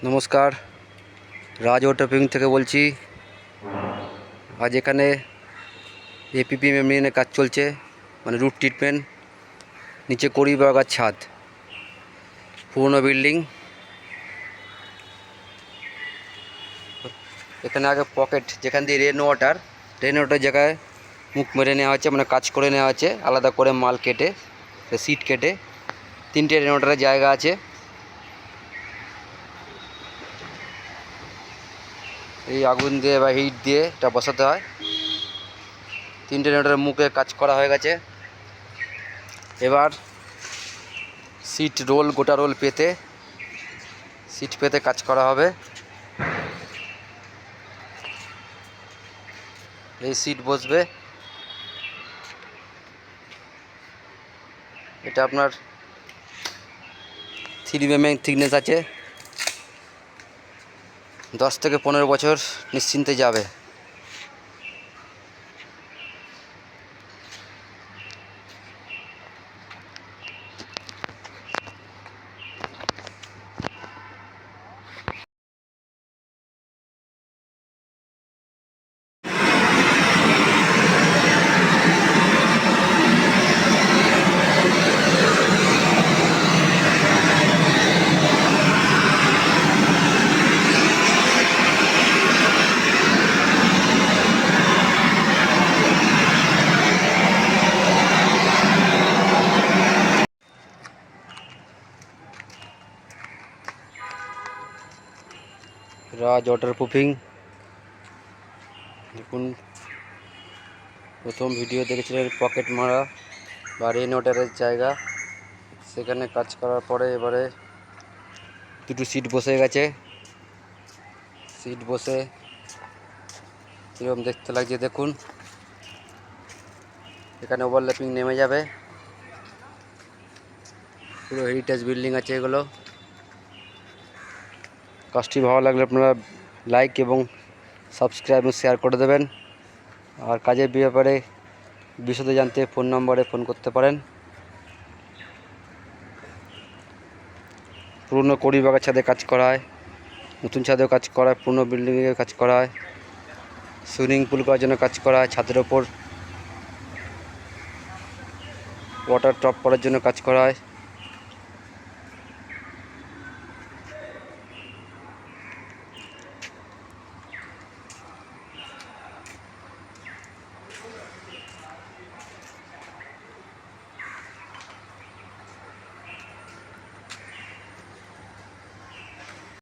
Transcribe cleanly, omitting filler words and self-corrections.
নমস্কার, রাজ ওয়াটারপ্রুফিং থেকে বলছি। আজ এখানে এপিপি মেমব্রেনের কাজ চলছে, মানে রুট ট্রিটমেন্ট। নিচে কড়ি বাগার ছাদ, পুরনো বিল্ডিং। এখানে আগে পকেট, যেখান দিয়ে রেন ওয়াটার জায়গায় মুখ মেরে নেওয়া হচ্ছে, মানে কাজ করে নেওয়া হচ্ছে আলাদা করে মাল কেটে, সিট কেটে। 3টে রেন ওয়াটারের জায়গা আছে। এই আগুন দিয়ে বা হিট দিয়ে এটা বসাতে হয়। 3টে রেন ওয়াটারের মুখে কাজ করা হয়ে গেছে। এবার সিট রোল, গোটা রোল পেতে, সিট পেতে কাজ করা হবে। এই সিট বসবে। এটা আপনার 3 mm থিকনেস আছে। 10 থেকে 15 বছর নিশ্চিন্তে যাবে। রাজ ওয়াটারপ্রুফিং। দেখুন, প্রথম ভিডিও দেখেছিলেন পকেট মারা বা রেন ওয়াটারের জায়গা, সেখানে কাজ করার পরে এবারে দুটো সিট বসে গেছে। সিট বসে কীরকম দেখতে লাগছে দেখুন। এখানে ওভারল্যাপিং নেমে যাবে। পুরো হেরিটেজ বিল্ডিং আছে এগুলো। কাজটি ভালো লাগলে আপনারা লাইক এবং সাবস্ক্রাইব এবং শেয়ার করে দেবেন। আর কাজের ব্যাপারে বিশদে জানতে ফোন নম্বরে ফোন করতে পারেন। পুরনো কড়ি বাগার ছাদে কাজ করা হয়, নতুন ছাদেও কাজ করা হয়, পুরনো বিল্ডিংয়ে কাজ করা হয়, সুইমিং পুল করার জন্য কাজ করা হয়, ছাদের ওপর ওয়াটার টপ করার জন্য কাজ করা হয়।